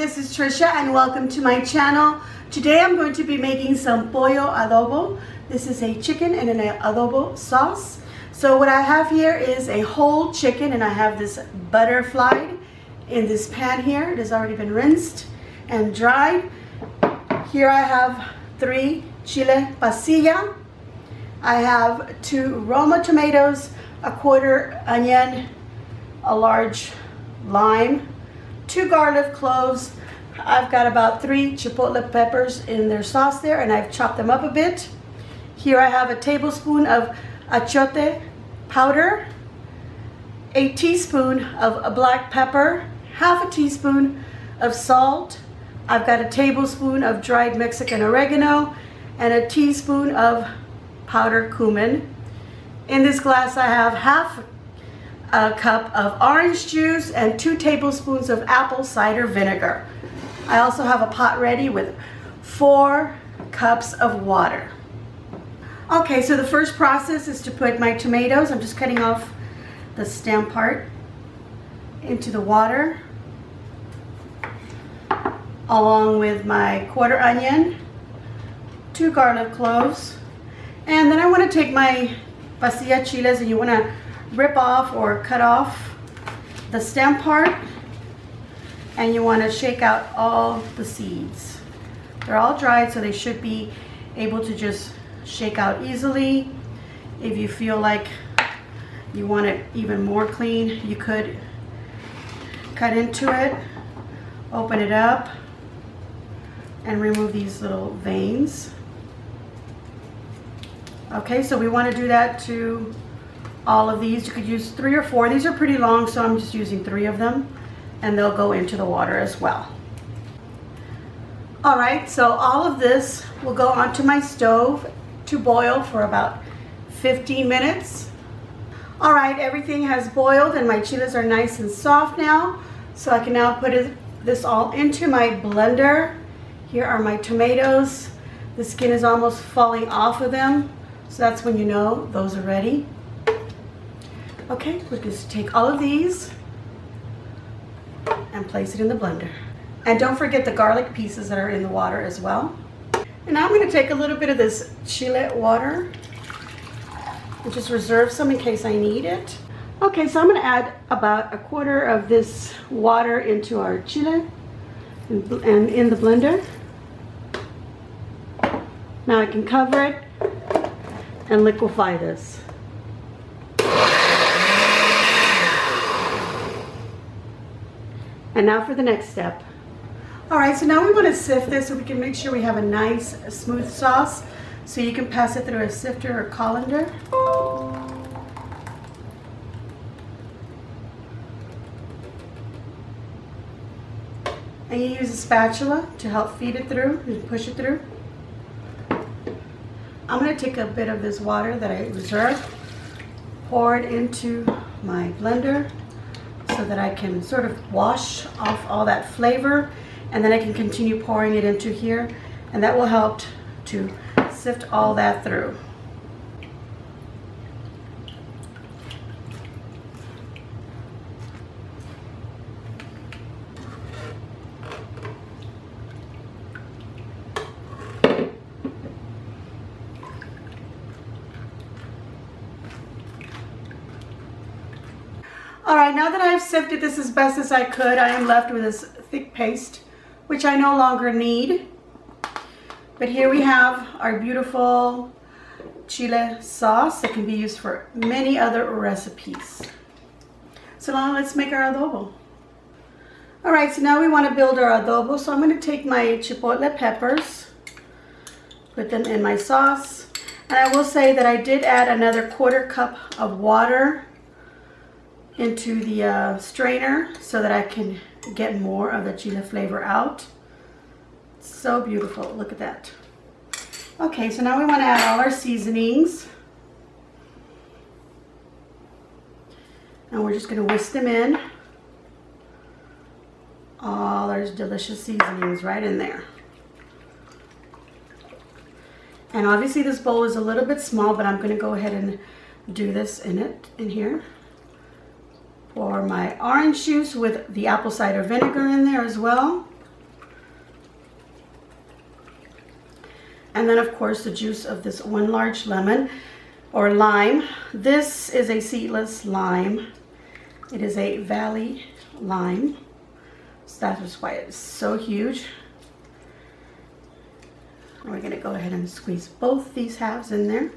this is Trisha and welcome to my channel. Today I'm going to be making some pollo adobo. This is a chicken and an adobo sauce. So what I have here is a whole chicken, and I have this butterflied in this pan here. It has already been rinsed and dried. Here I have 3 chile pasilla. I have 2 roma tomatoes, a quarter onion, a large lime, 2 garlic cloves. I've got about 3 chipotle peppers in their sauce there, and I've chopped them up a bit. Here I have a tablespoon of achiote powder, a teaspoon of black pepper, half a teaspoon of salt. I've got a tablespoon of dried Mexican oregano and a teaspoon of powdered cumin. In this glass I have half a cup of orange juice and 2 tablespoons of apple cider vinegar. I also have a pot ready with 4 cups of water. Okay, so the first process is to put my tomatoes, I'm just cutting off the stem part, into the water, along with my quarter onion, 2 garlic cloves, and then I want to take my pasilla chiles, and you want to rip off or cut off the stem part, and you want to shake out all the seeds. They're all dried, so they should be able to just shake out easily. If you feel like you want it even more clean, you could cut into it, open it up, and remove these little veins. Okay, so we want to do that to all of these. You could use 3 or 4. These are pretty long, so I'm just using 3 of them, and they'll go into the water as well. All right, so all of this will go onto my stove to boil for about 15 minutes. All right, everything has boiled and my chiles are nice and soft now, so I can now put this all into my blender. Here are my tomatoes. The skin is almost falling off of them, so that's when you know those are ready. Okay, we're just take all of these and place it in the blender. And don't forget the garlic pieces that are in the water as well. And now I'm going to take a little bit of this chile water and just reserve some in case I need it. Okay, so I'm going to add about a quarter of this water into our chile and in the blender. Now I can cover it and liquefy this. And now for the next step. All right, so now we want to sift this so we can make sure we have a nice smooth sauce. So you can pass it through a sifter or colander. And you use a spatula to help feed it through and push it through. I'm going to take a bit of this water that I reserved, pour it into my blender so that I can sort of wash off all that flavor, and then I can continue pouring it into here, and that will help to sift all that through. All right, now that I've sifted this as best as I could, I am left with this thick paste, which I no longer need. But here we have our beautiful chile sauce that can be used for many other recipes. So now let's make our adobo. All right, so now we want to build our adobo. So I'm going to take my chipotle peppers, put them in my sauce. And I will say that I did add another quarter cup of water into the strainer so that I can get more of the chile flavor out. So beautiful, look at that. Okay, so now we want to add all our seasonings. And we're just going to whisk them in. All our delicious seasonings right in there. And obviously this bowl is a little bit small, but I'm going to go ahead and do this in here. Pour my orange juice with the apple cider vinegar in there as well. And then of course the juice of this one large lemon or lime. This is a seedless lime. It is a valley lime. So that is why it's so huge. And we're gonna go ahead and squeeze both these halves in there.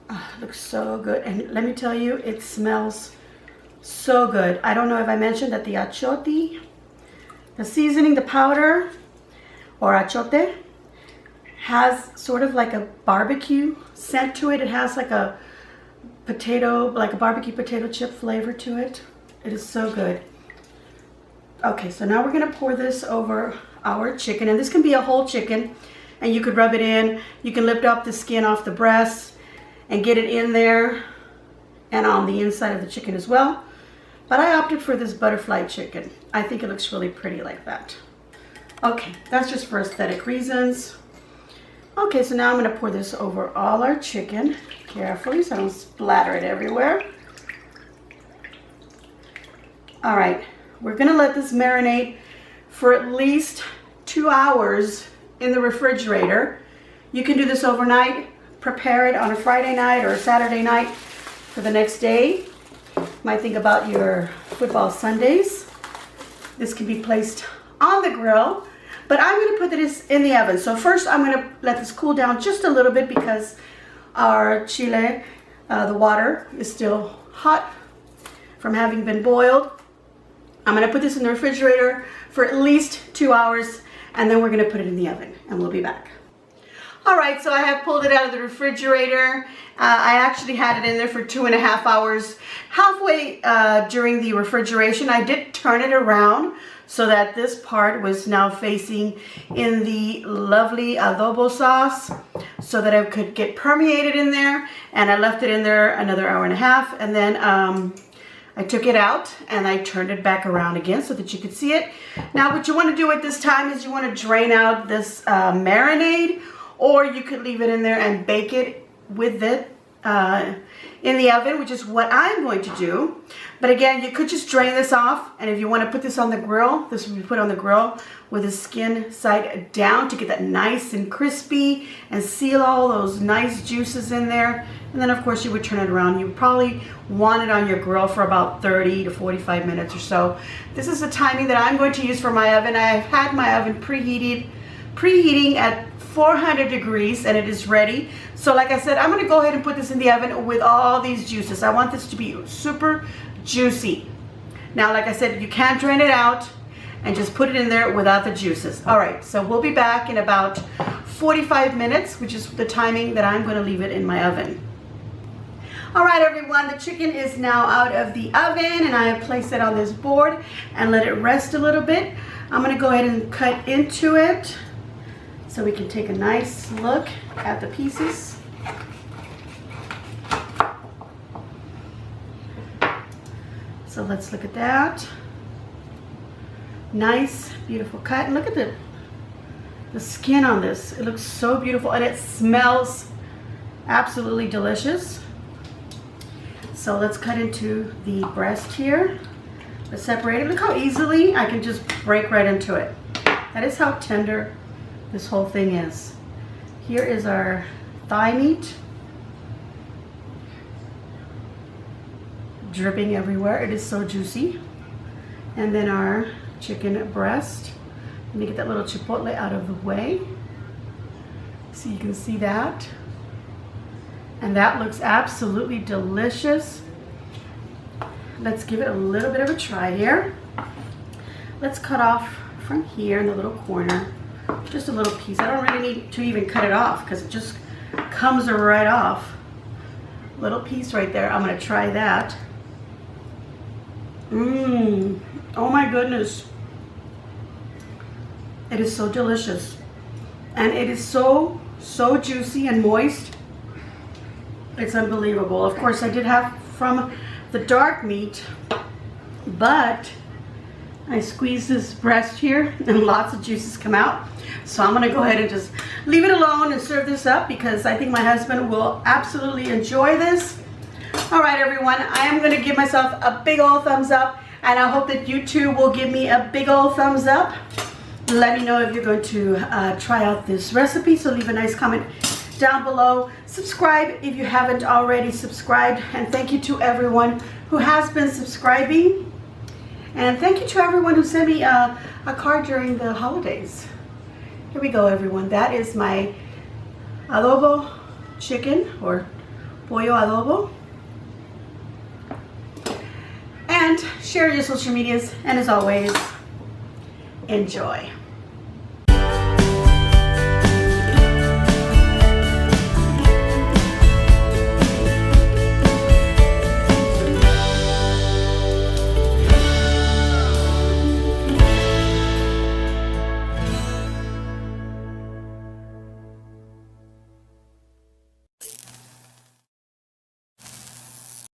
Oh, it looks so good. And let me tell you, it smells so good. I don't know if I mentioned that the achiote, the seasoning, the powder, or achiote, has sort of like a barbecue scent to it. It has like a potato, like a barbecue potato chip flavor to it. It is so good. Okay, so now we're gonna pour this over our chicken, and this can be a whole chicken, and you could rub it in. You can lift up the skin off the breast and get it in there and on the inside of the chicken as well. But I opted for this butterflied chicken. I think it looks really pretty like that. Okay, that's just for aesthetic reasons. Okay, so now I'm gonna pour this over all our chicken carefully so I don't splatter it everywhere. All right, we're gonna let this marinate for at least 2 hours in the refrigerator. You can do this overnight, prepare it on a Friday night or a Saturday night for the next day. You might think about your football Sundays. This can be placed on the grill, but I'm gonna put this in the oven. So first I'm gonna let this cool down just a little bit because our chile, the water is still hot from having been boiled. I'm gonna put this in the refrigerator for at least 2 hours, and then we're gonna put it in the oven, and we'll be back. All right, so I have pulled it out of the refrigerator. I actually had it in there for 2.5 hours. Halfway during the refrigeration, I did turn it around so that this part was now facing in the lovely adobo sauce so that it could get permeated in there. And I left it in there another 1.5 hours, and then I took it out and I turned it back around again so that you could see it. Now what you want to do at this time is you want to drain out this marinade, or you could leave it in there and bake it with it in the oven, which is what I'm going to do. But again, you could just drain this off, and if you want to put this on the grill, this will be put on the grill with the skin side down to get that nice and crispy and seal all those nice juices in there. And then of course you would turn it around. You would probably want it on your grill for about 30 to 45 minutes or so. This is the timing that I'm going to use for my oven. I've had my oven preheating at 400 degrees, and it is ready. So like I said, I'm going to go ahead and put this in the oven with all these juices. I want this to be super juicy. Now like I said, you can drain it out and just put it in there without the juices. All right, so we'll be back in about 45 minutes, which is the timing that I'm going to leave it in my oven. All right, everyone, the chicken is now out of the oven, and I have placed it on this board and let it rest a little bit. I'm going to go ahead and cut into it so we can take a nice look at the pieces. So let's look at that. Nice, beautiful cut. And look at the skin on this. It looks so beautiful, and it smells absolutely delicious. So let's cut into the breast here. Let's separate it. Look how easily I can just break right into it. That is how tender this whole thing is. Here is our thigh meat. Dripping everywhere. It is so juicy. And then our chicken breast. Let me get that little chipotle out of the way so you can see that. And that looks absolutely delicious. Let's give it a little bit of a try here. Let's cut off from here in the little corner just a little piece. I don't really need to even cut it off because it just comes right off. Little piece right there. I'm going to try that. Oh my goodness. It is so delicious. And it is so juicy and moist. It's unbelievable. Of course, I did have from the dark meat, but I squeezed this breast here and lots of juices come out. So I'm gonna go ahead and just leave it alone and serve this up because I think my husband will absolutely enjoy this. All right, everyone, I am gonna give myself a big old thumbs up, and I hope that you too will give me a big old thumbs up. Let me know if you're going to try out this recipe. So leave a nice comment down below. Subscribe if you haven't already subscribed. And thank you to everyone who has been subscribing. And thank you to everyone who sent me a card during the holidays. Here we go, everyone. That is my adobo chicken, or pollo adobo. And share your social medias. And as always, enjoy.